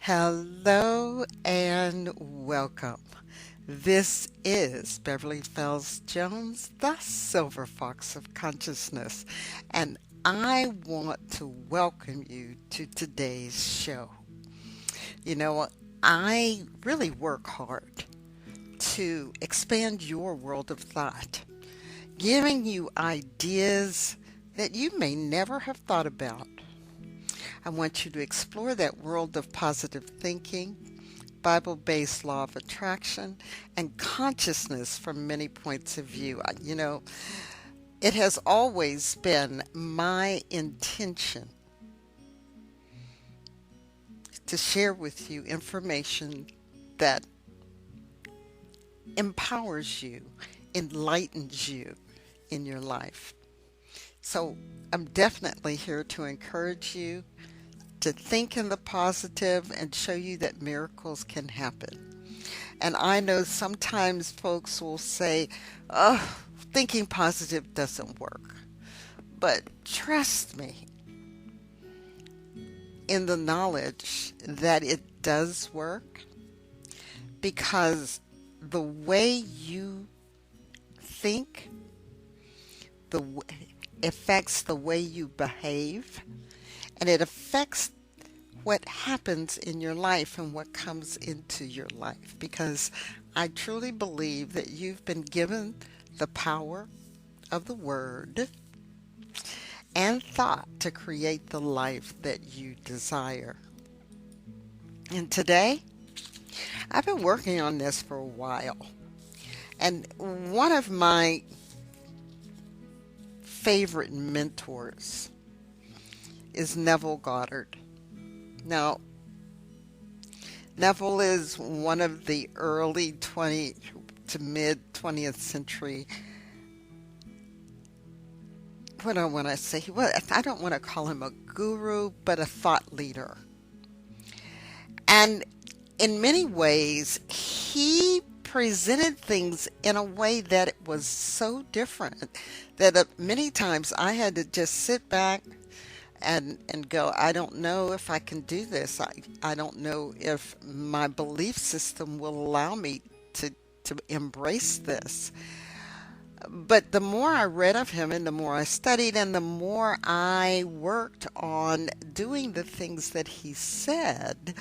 Hello and welcome. This is Beverly Fells Jones, the Silver Fox of Consciousness, and I want to welcome you to today's show. You know, I really work hard to expand your world of thought, giving you ideas that you may never have thought about. I want you to explore that world of positive thinking, Bible-based law of attraction, and consciousness from many points of view. It has always been my intention to share with you information that empowers you, enlightens you in your life. So I'm definitely here to encourage you to think in the positive and show you that miracles can happen. And I know sometimes folks will say, oh, thinking positive doesn't work. But trust me in the knowledge that it does work, because the way you think affects the way you behave, and it affects what happens in your life and what comes into your life. Because I truly believe that you've been given the power of the word and thought to create the life that you desire. And today, I've been working on this for a while. And one of my favorite mentors is Neville Goddard. Now, Neville is one of the early 20 to mid 20th century. What I want to say, I don't want to call him a guru, but a thought leader. And in many ways, he presented things in a way that it was so different that many times I had to just sit back and go, I don't know if I can do this. I don't know if my belief system will allow me to embrace this. But the more I read of him and the more I studied and the more I worked on doing the things that he said,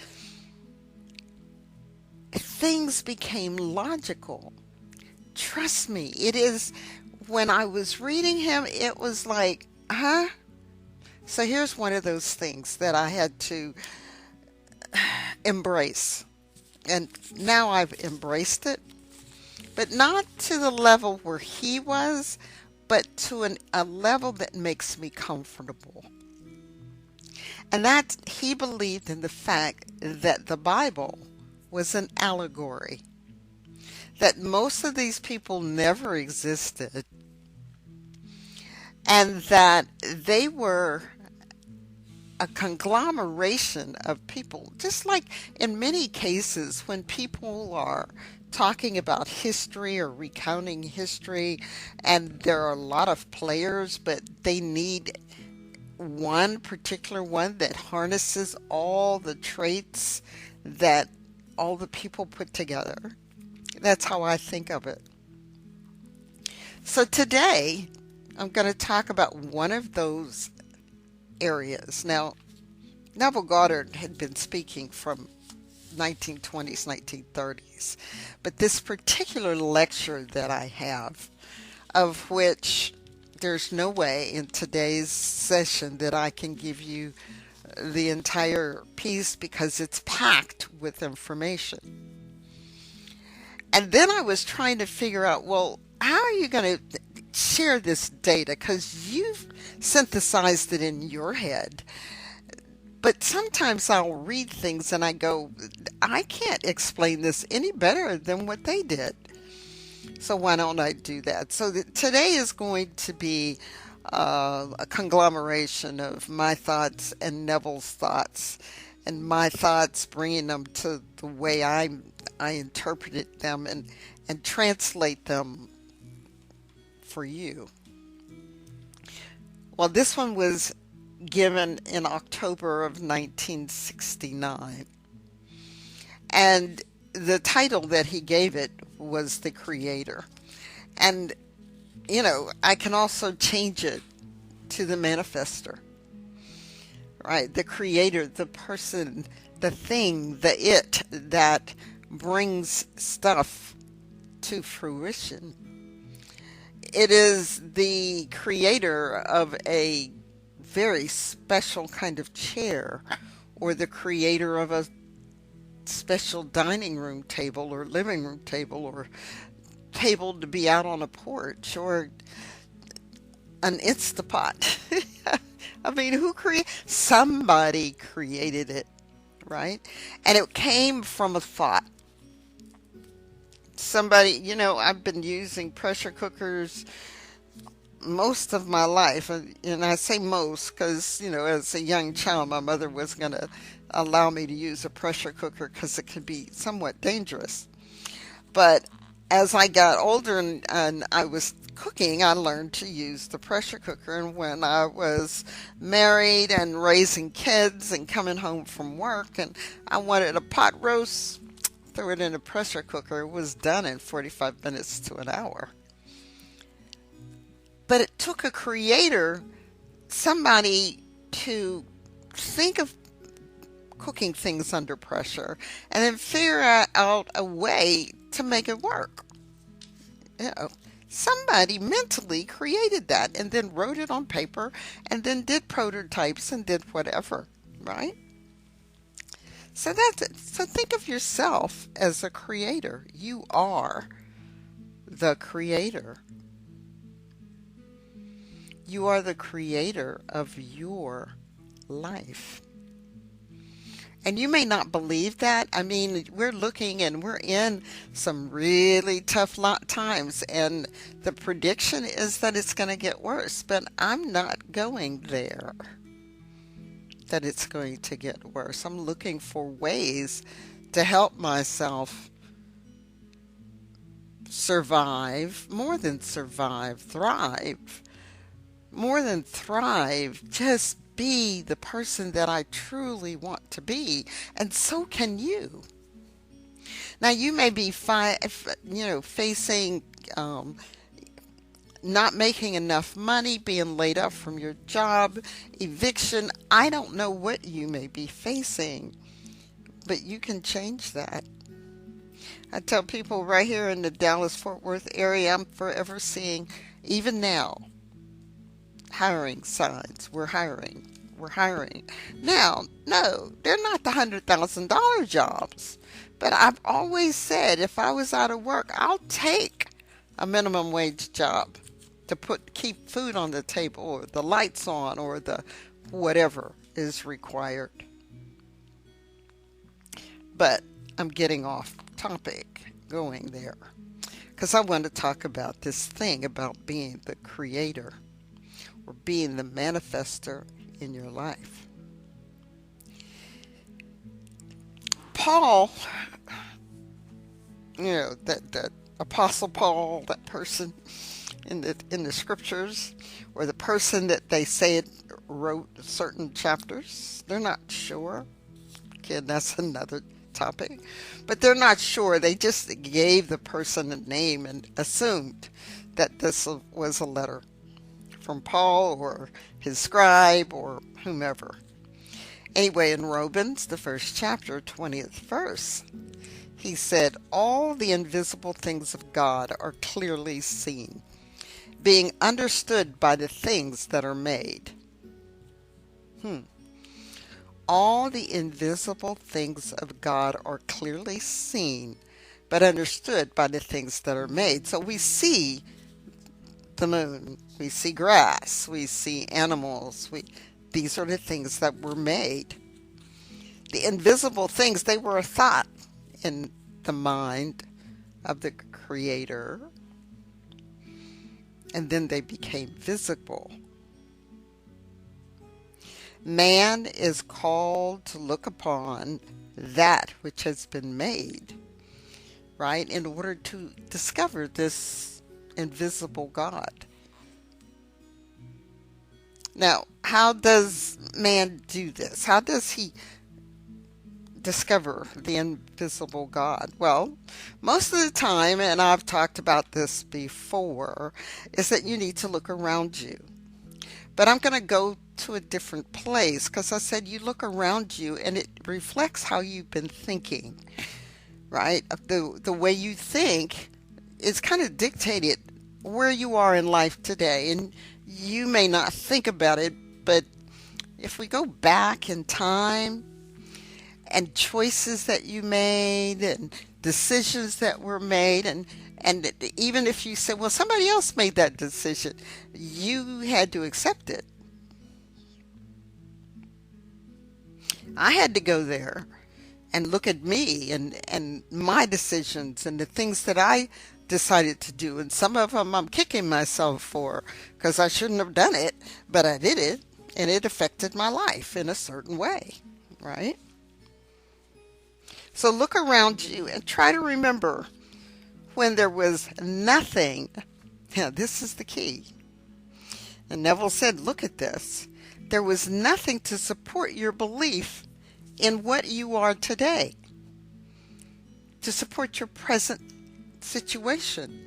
things became logical. Trust me, it is, when I was reading him, it was like, huh? So here's one of those things that I had to embrace. And now I've embraced it, but not to the level where he was, but to a level that makes me comfortable. And that he believed in the fact that the Bible was an allegory, that most of these people never existed, and that they were a conglomeration of people. Just like in many cases when people are talking about history or recounting history, and there are a lot of players, but they need one particular one that harnesses all the traits that all the people put together. That's how I think of it. So today, I'm going to talk about one of those areas. Now, Neville Goddard had been speaking from 1920s, 1930s, but this particular lecture that I have, of which there's no way in today's session that I can give you the entire piece because it's packed with information. And then I was trying to figure out, well, how are you going to share this data? Because you've synthesized it in your head. But sometimes I'll read things and I go, I can't explain this any better than what they did. So why don't I do that? So today is going to be a conglomeration of my thoughts and Neville's thoughts, and my thoughts bringing them to the way I interpreted them and translate them for you. Well, this one was given in October of 1969. And the title that he gave it was The Creator. And, I can also change it to the manifester, right? The creator, the person, the thing, the it that brings stuff to fruition. It is the creator of a very special kind of chair, or the creator of a special dining room table or living room table or table to be out on a porch, or an Instapot. I mean, somebody created it, right? And it came from a thought. Somebody, I've been using pressure cookers most of my life. And I say most because, as a young child, my mother was going to allow me to use a pressure cooker because it could be somewhat dangerous. But as I got older and I was cooking, I learned to use the pressure cooker. And when I was married and raising kids and coming home from work and I wanted a pot roast, threw it in a pressure cooker. It was done in 45 minutes to an hour. But it took a creator, somebody, to think of cooking things under pressure and then figure out a way to make it work. Somebody mentally created that and then wrote it on paper and then did prototypes and did whatever, right? So that's it. So think of yourself as a creator. You are the creator. You are the creator of your life. And you may not believe that. I mean, we're looking and we're in some really tough times, and the prediction is that it's going to get worse. But I'm not going there, that it's going to get worse. I'm looking for ways to help myself survive, more than survive, thrive. More than thrive, just be the person that I truly want to be, and so can you. Now, you may be facing not making enough money, being laid off from your job, eviction. I don't know what you may be facing, but you can change that. I tell people right here in the Dallas-Fort Worth area, I'm forever seeing, even now, hiring signs. We're hiring. Now, no, they're not the $100,000 jobs. But I've always said if I was out of work, I'll take a minimum wage job to keep food on the table, or the lights on, or the whatever is required. But I'm getting off topic going there, because I want to talk about this thing about being the creator, or being the manifester in your life. Paul, that Apostle Paul, that person in the scriptures, or the person that they say wrote certain chapters, they're not sure. Again, that's another topic. But they're not sure. They just gave the person a name and assumed that this was a letter from Paul or his scribe or whomever. Anyway, in Romans, the first chapter, 20th verse, he said, all the invisible things of God are clearly seen, being understood by the things that are made. All the invisible things of God are clearly seen, but understood by the things that are made. So we see the moon, we see grass, we see animals. These are the things that were made. The invisible things, they were a thought in the mind of the Creator, and then they became visible. Man is called to look upon that which has been made, right, in order to discover this invisible God. Now, how does man do this? How does he discover the invisible God? Well, most of the time, and I've talked about this before, is that you need to look around you. But I'm going to go to a different place because I said you look around you and it reflects how you've been thinking, right? The way you think is kind of dictated where you are in life today. And you may not think about it, but if we go back in time and choices that you made and decisions that were made, and even if you say, well, somebody else made that decision, you had to accept it. I had to go there and look at me and my decisions and the things that I decided to do. And some of them I'm kicking myself for because I shouldn't have done it, but I did it and it affected my life in a certain way, right? So look around you and try to remember when there was nothing. Yeah, this is the key. And Neville said, look at this. There was nothing to support your belief in what you are today, to support your present situation.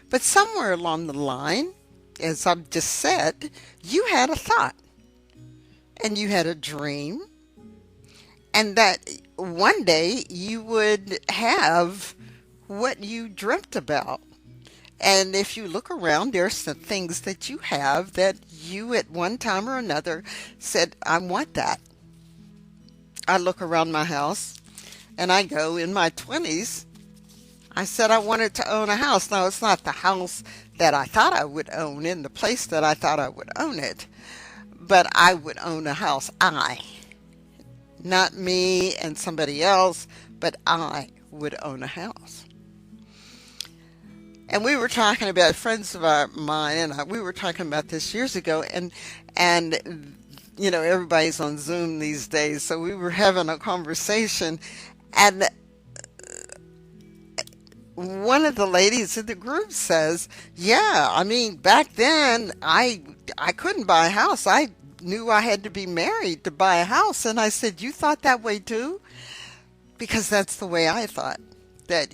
But somewhere along the line, as I've just said, you had a thought and you had a dream, and that one day you would have what you dreamt about. And if you look around, there's some things that you have that you at one time or another said, I want that. I look around my house and I go, in my 20s, I said I wanted to own a house. Now, it's not the house that I thought I would own in the place that I thought I would own it, but I would own a house. Not me and somebody else, but I would own a house. And we were talking about, friends of mine and we were talking about this years ago, and you know, everybody's on Zoom these days, so we were having a conversation, and one of the ladies in the group says, yeah, I mean, back then I couldn't buy a house. I knew I had to be married to buy a house. And I said, you thought that way too? Because that's the way I thought, that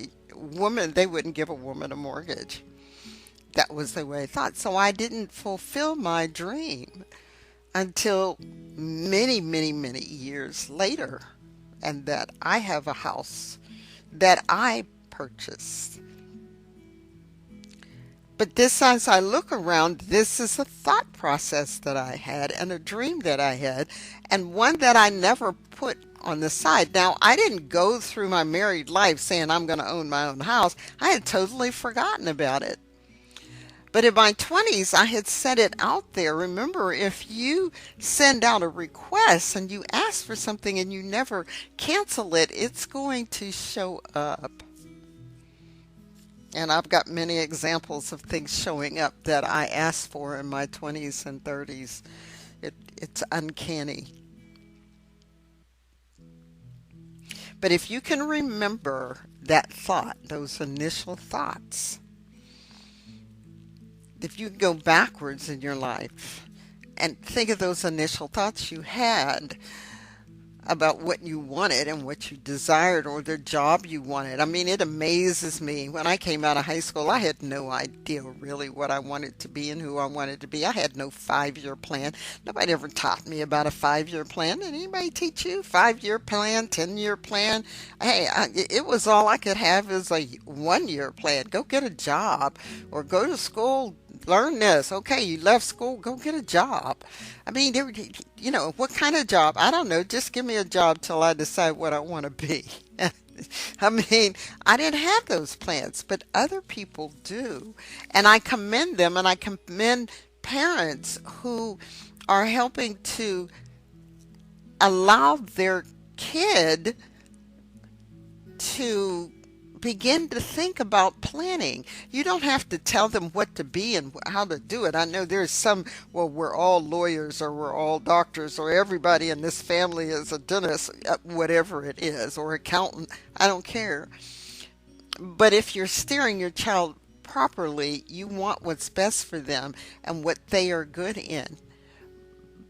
they wouldn't give a woman a mortgage. That was the way I thought. So I didn't fulfill my dream until many, many, many years later, and that I have a house that I purchased. But this, as I look around, this is a thought process that I had and a dream that I had, and one that I never put on the side. Now, I didn't go through my married life saying I'm going to own my own house. I had totally forgotten about it. But in my 20s, I had set it out there. Remember, if you send out a request and you ask for something and you never cancel it, it's going to show up. And I've got many examples of things showing up that I asked for in my 20s and 30s. It's uncanny. But if you can remember that thought, those initial thoughts, if you can go backwards in your life and think of those initial thoughts you had about what you wanted and what you desired, or the job you wanted. I mean, it amazes me. When I came out of high school, I had no idea really what I wanted to be and who I wanted to be. I had no 5-year plan. Nobody ever taught me about a 5-year plan. Did anybody teach you 5-year plan, 10-year plan? Hey, it was all I could have is a 1-year plan. Go get a job or go to school. Learn this. Okay, you left school, go get a job. I mean, you know, what kind of job? I don't know. Just give me a job till I decide what I want to be. I mean, I didn't have those plans, but other people do. And I commend them, and I commend parents who are helping to allow their kid to begin to think about planning. You don't have to tell them what to be and how to do it. I know there's some, well, we're all lawyers or we're all doctors or everybody in this family is a dentist, whatever it is, or accountant. I don't care. But if you're steering your child properly, you want what's best for them and what they are good in.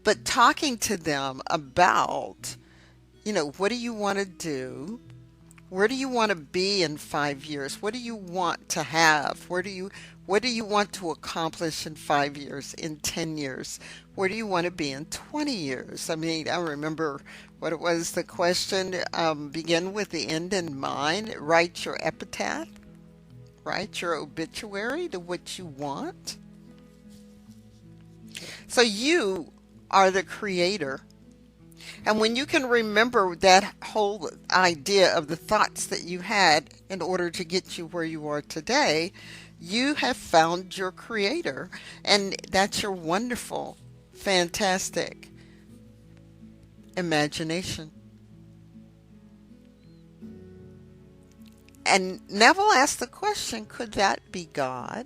But talking to them about, what do you want to do? Where do you want to be in 5 years? What do you want to have? What do you want to accomplish in 5 years, in 10 years? Where do you want to be in 20 years? I mean, I remember what it was, the question, begin with the end in mind, write your epitaph, write your obituary to what you want. So you are the creator. And when you can remember that whole idea of the thoughts that you had in order to get you where you are today, you have found your creator. And that's your wonderful, fantastic imagination. And Neville asked the question, could that be God?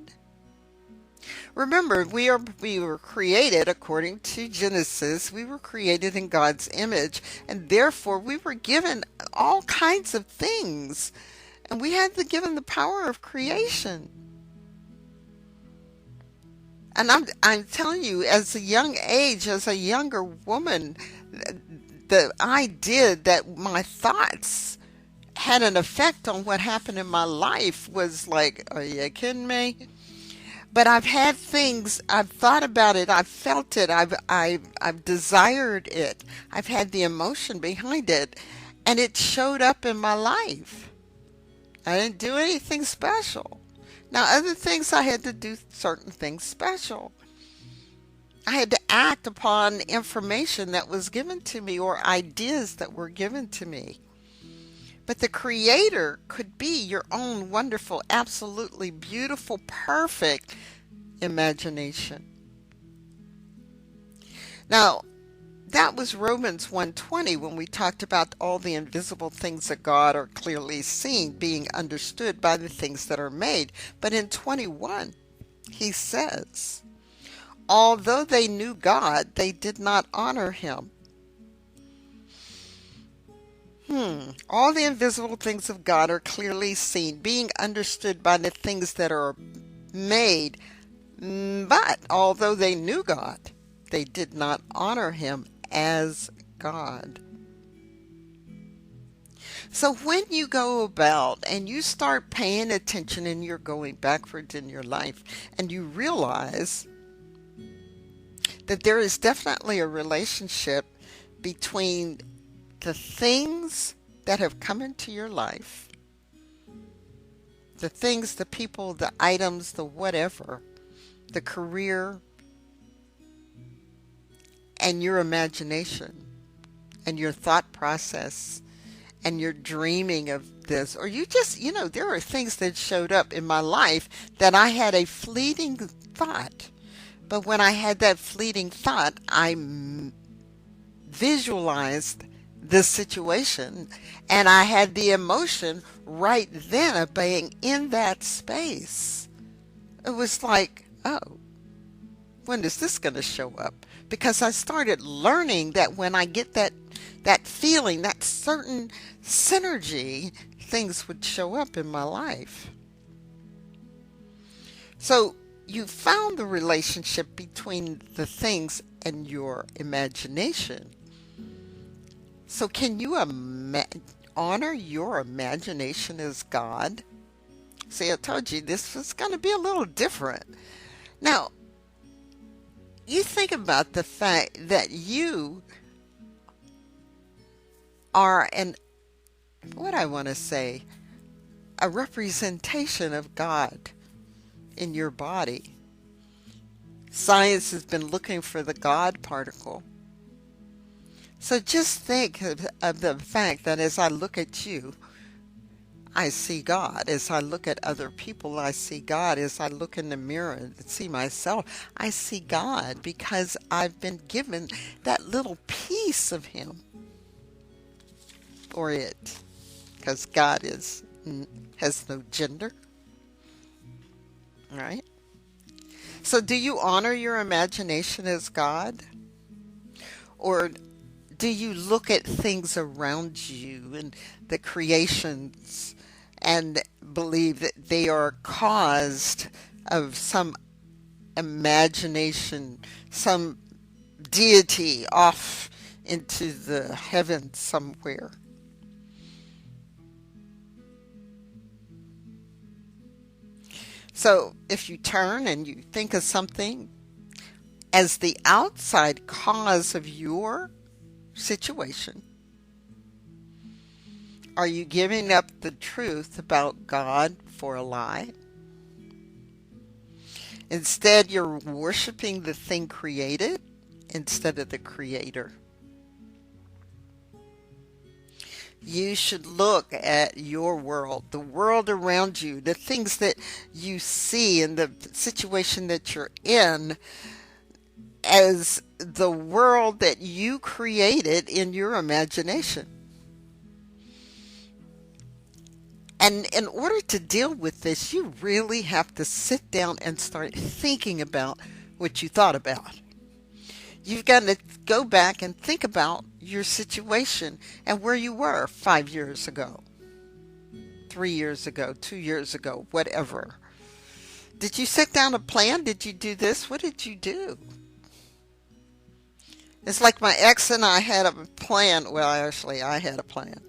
Remember, we were created according to Genesis. We were created in God's image, and therefore we were given all kinds of things, and we had the given the power of creation. And I'm telling you, as a young age, as a younger woman, the idea that my thoughts had an effect on what happened in my life was like, are you kidding me? But I've had things, I've thought about it, I've felt it, I've desired it, I've had the emotion behind it, and it showed up in my life. I didn't do anything special. Now, other things I had to do certain things special. I had to act upon information that was given to me or ideas that were given to me. But the creator could be your own wonderful, absolutely beautiful, perfect imagination. Now, that was Romans 1:20 when we talked about all the invisible things of God are clearly seen, being understood by the things that are made. But in 21, he says, although they knew God, they did not honor him. All the invisible things of God are clearly seen, being understood by the things that are made. But although they knew God, they did not honor him as God. So when you go about and you start paying attention and you're going backwards in your life and you realize that there is definitely a relationship between the things that have come into your life, the things, the people, the items, the whatever, the career, and your imagination, and your thought process, and your dreaming of this, or you just, there are things that showed up in my life that I had a fleeting thought. But when I had that fleeting thought, I visualized the situation, and I had the emotion right then of being in that space. It was like, oh, when is this going to show up? Because I started learning that when I get that feeling, that certain synergy, things would show up in my life. So you found the relationship between the things and your imagination. So can you honor your imagination as God? See, I told you this was going to be a little different. Now, you think about the fact that you are a representation of God in your body. Science has been looking for the God particle. So just think of the fact that as I look at you, I see God. As I look at other people, I see God. As I look in the mirror and see myself, I see God because I've been given that little piece of him or it, because God has no gender. All right? So do you honor your imagination as God? Or do you look at things around you and the creations and believe that they are caused of some imagination, some deity off into the heavens somewhere. So if you turn and you think of something as the outside cause of your situation, are you giving up the truth about God for a lie? Instead, you're worshiping the thing created instead of the creator. You should look at your world, the world around you, the things that you see and the situation that you're in as the world that you created in your imagination. And in order to deal with this, you really have to sit down and start thinking about what you thought about. You've got to go back and think about your situation and where you were 5 years ago, 3 years ago, 2 years ago, whatever. Did you set down a plan? Did you do this? What did you do? It's like my ex and I had a plan. Well, actually, I had a plan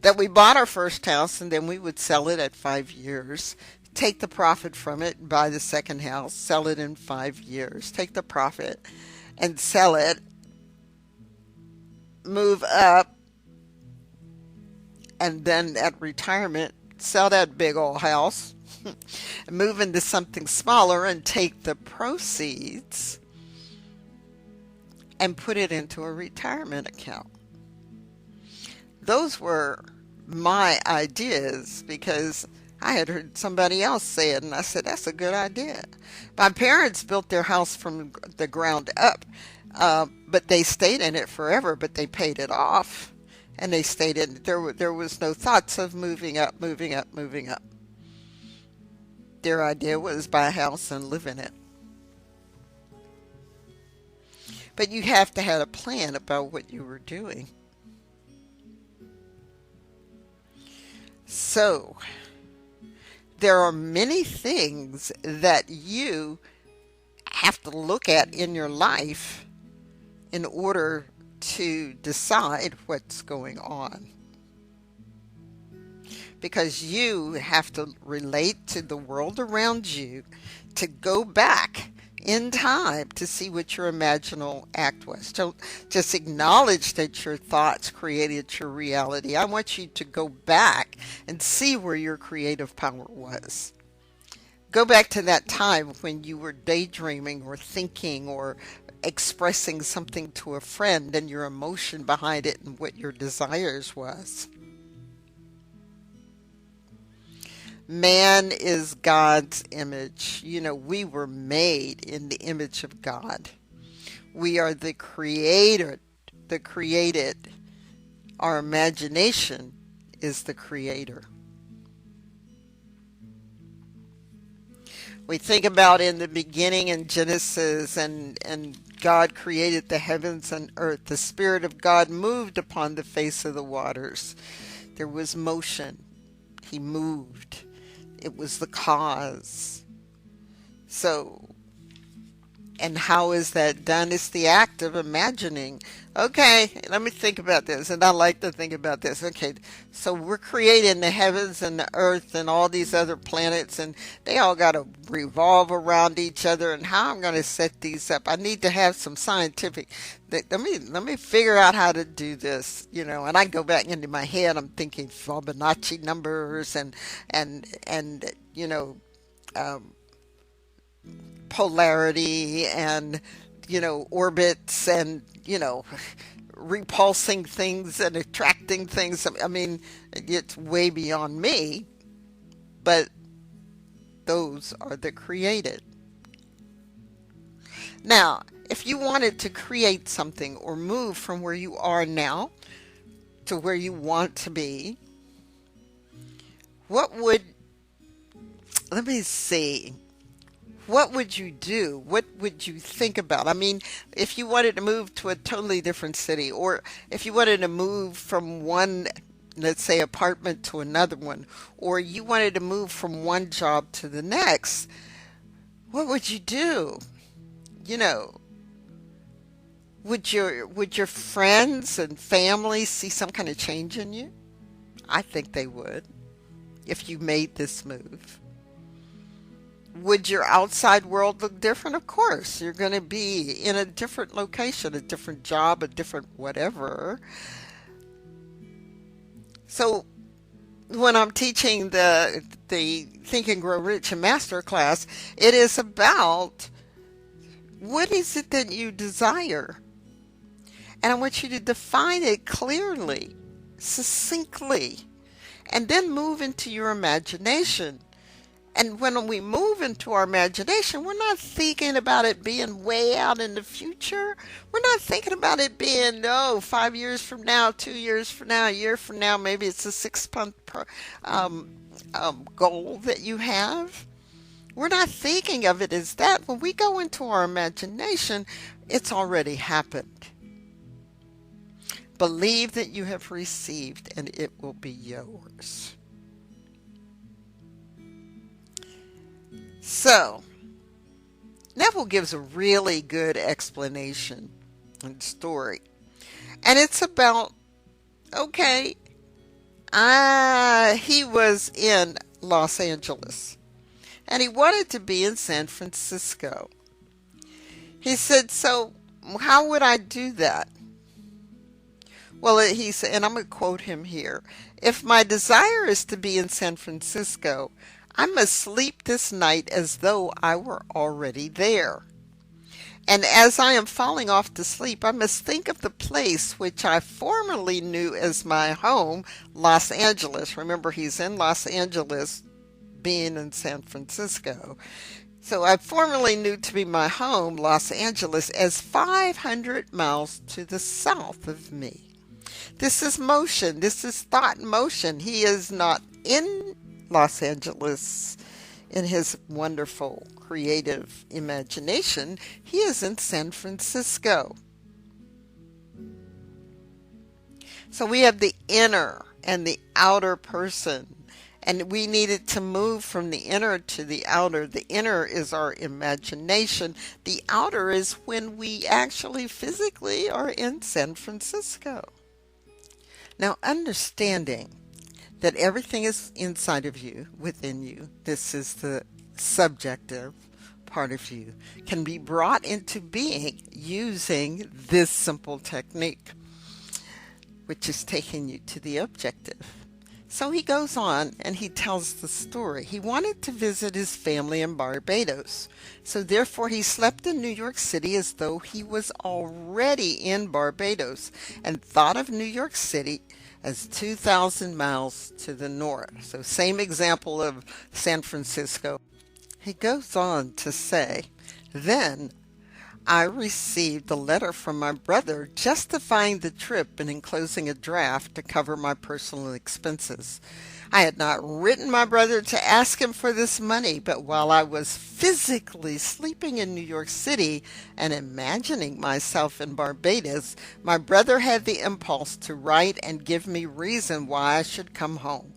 that we bought our first house and then we would sell it at 5 years, take the profit from it, buy the second house, sell it in 5 years, take the profit and sell it, move up, and then at retirement, sell that big old house, move into something smaller and take the proceeds and put it into a retirement account. Those were my ideas because I had heard somebody else say it and I said, that's a good idea. My parents built their house from the ground up, but they stayed in it forever, but they paid it off and they stayed in it. There was no thoughts of moving up, moving up, moving up. Their idea was buy a house and live in it. But you have to have a plan about what you were doing. So, there are many things that you have to look at in your life in order to decide what's going on. Because you have to relate to the world around you to go back in time to see what your imaginal act was. Don't just acknowledge that your thoughts created your reality. I want you to go back and see where your creative power was. Go back to that time when you were daydreaming or thinking or expressing something to a friend and your emotion behind it and what your desires was. Man is God's image. You know, we were made in the image of God. We are the creator, the created. Our imagination is the creator. We think about in the beginning in Genesis and God created the heavens and earth. The Spirit of God moved upon the face of the waters. There was motion. He moved. It was the cause. So, and how is that done? It's the act of imagining. Okay, let me think about this. And I like to think about this. Okay, so we're creating the heavens and the earth and all these other planets, and they all got to revolve around each other. And how I'm going to set these up? I need to have some scientific. Let me figure out how to do this. You know, and I go back into my head. I'm thinking Fibonacci numbers and you know. Polarity and, you know, orbits and, you know, repulsing things and attracting things. I mean, it's way beyond me, but those are the created. Now, if you wanted to create something or move from where you are now to where you want to be, let me see. What would you do? What would you think about? I mean, if you wanted to move to a totally different city, or if you wanted to move from one, let's say, apartment to another one, or you wanted to move from one job to the next, what would you do? You know, Would your friends and family see some kind of change in you? I think they would if you made this move. Would your outside world look different? Of course. You're going to be in a different location, a different job, a different whatever. So when I'm teaching the Think and Grow Rich and Master class, it is about what is it that you desire? And I want you to define it clearly, succinctly, and then move into your imagination. And when we move into our imagination, we're not thinking about it being way out in the future. We're not thinking about it being, oh, 5 years from now, 2 years from now, a year from now. Maybe it's a 6 month goal that you have. We're not thinking of it as that. When we go into our imagination, it's already happened. Believe that you have received and it will be yours. So, Neville gives a really good explanation and story. And it's about, okay, he was in Los Angeles and he wanted to be in San Francisco. He said, so how would I do that? Well, he said, and I'm going to quote him here, if my desire is to be in San Francisco, I must sleep this night as though I were already there. And as I am falling off to sleep, I must think of the place which I formerly knew as my home, Los Angeles. Remember, he's in Los Angeles, being in San Francisco. So I formerly knew to be my home, Los Angeles, as 500 miles to the south of me. This is motion. This is thought in motion. He is not in Los Angeles in his wonderful creative imagination. He is in San Francisco. So we have the inner and the outer person. And we needed to move from the inner to the outer. The inner is our imagination. The outer is when we actually physically are in San Francisco. Now, understanding that everything is inside of you, within you, this is the subjective part of you, can be brought into being using this simple technique, which is taking you to the objective. So he goes on and he tells the story. He wanted to visit his family in Barbados. So therefore he slept in New York City as though he was already in Barbados and thought of New York City as 2,000 miles to the north. So same example of San Francisco. He goes on to say, then I received a letter from my brother justifying the trip and enclosing a draft to cover my personal expenses. I had not written my brother to ask him for this money, but while I was physically sleeping in New York City and imagining myself in Barbados, my brother had the impulse to write and give me reason why I should come home.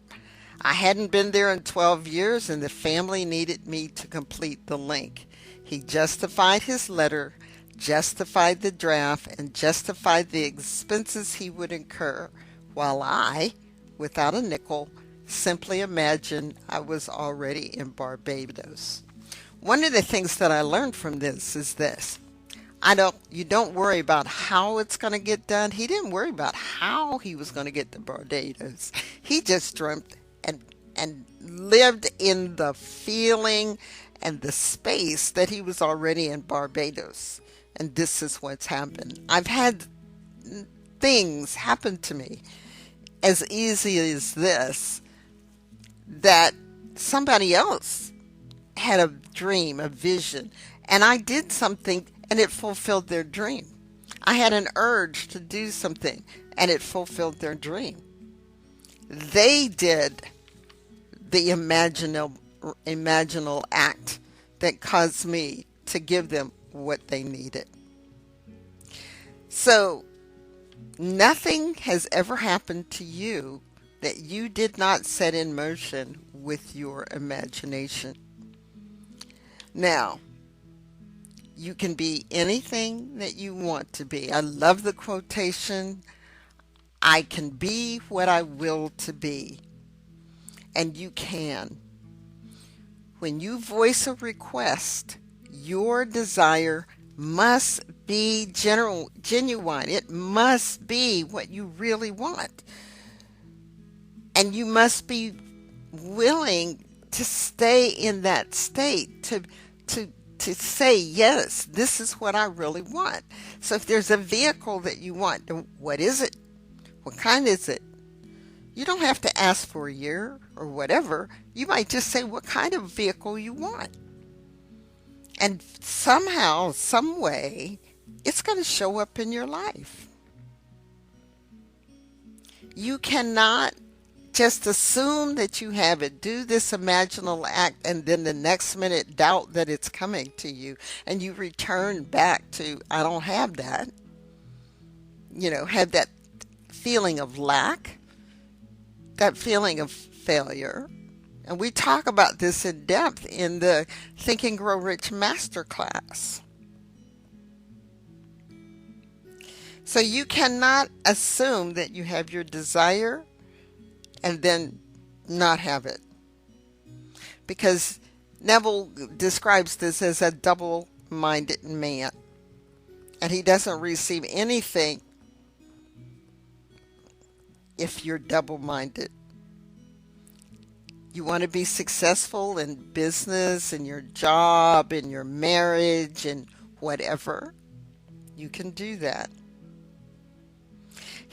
I hadn't been there in 12 years and the family needed me to complete the link. He justified his letter, justified the draft, and justified the expenses he would incur, while I, without a nickel, simply imagined I was already in Barbados. One of the things that I learned from this is this. You don't worry about how it's going to get done. He didn't worry about how he was going to get to Barbados. He just dreamt and lived in the feeling and the space that he was already in Barbados. And this is what's happened. I've had things happen to me as easy as this, that somebody else had a dream, a vision, and I did something and it fulfilled their dream. I had an urge to do something and it fulfilled their dream. They did the imaginal act that caused me to give them what they needed. So nothing has ever happened to you that you did not set in motion with your imagination. Now, You can be anything that you want to be. I love the quotation, I can be what I will to be. And you can. When you voice a request, your desire must be genuine. It must be what you really want. And you must be willing to stay in that state, to say, yes, this is what I really want. So if there's a vehicle that you want, what is it? What kind is it? You don't have to ask for a year or whatever. You might just say what kind of vehicle you want. And somehow, some way, it's going to show up in your life. You cannot just assume that you have it. Do this imaginal act and then the next minute doubt that it's coming to you. And you return back to, I don't have that. Have that feeling of lack, that feeling of failure. And we talk about this in depth in the Think and Grow Rich Masterclass. So you cannot assume that you have your desire and then not have it. Because Neville describes this as a double-minded man. And he doesn't receive anything if you're double-minded. You want to be successful in business, in your job, in your marriage, and whatever. You can do that.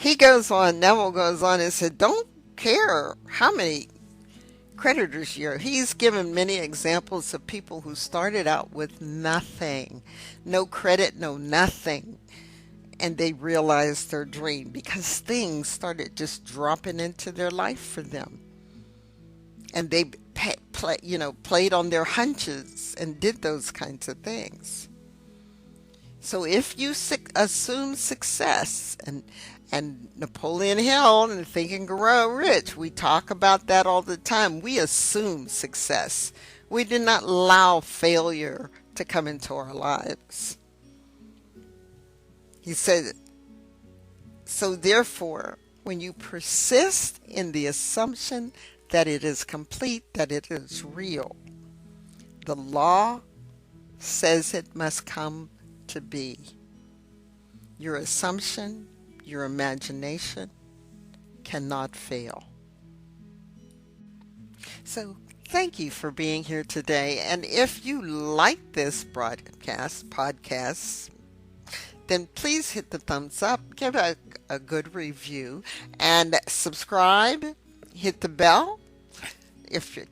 Neville goes on and said, don't care how many creditors you're. He's given many examples of people who started out with nothing, no credit, no nothing. And they realized their dream because things started just dropping into their life for them. And they played on their hunches and did those kinds of things. So if you assume success, and Napoleon Hill and Think and Grow Rich, we talk about that all the time. We assume success. We do not allow failure to come into our lives. He said, so therefore, when you persist in the assumption that it is complete, that it is real, the law says it must come to be. Your assumption, your imagination cannot fail. So thank you for being here today. And if you like this podcast, then please hit the thumbs up, give a good review, and subscribe, hit the bell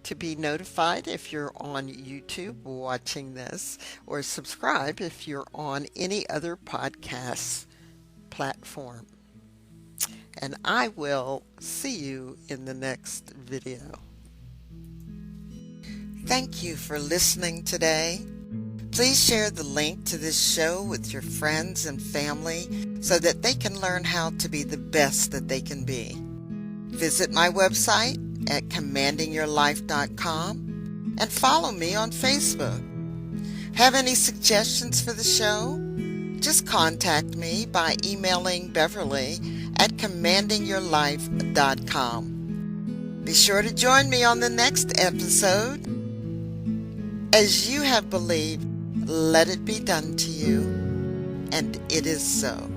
to be notified if you're on YouTube watching this, or subscribe if you're on any other podcast platform. And I will see you in the next video. Thank you for listening today. Please share the link to this show with your friends and family so that they can learn how to be the best that they can be. Visit my website at commandingyourlife.com and follow me on Facebook. Have any suggestions for the show? Just contact me by emailing Beverly at commandingyourlife.com. Be sure to join me on the next episode. As you have believed, let it be done to you, and it is so.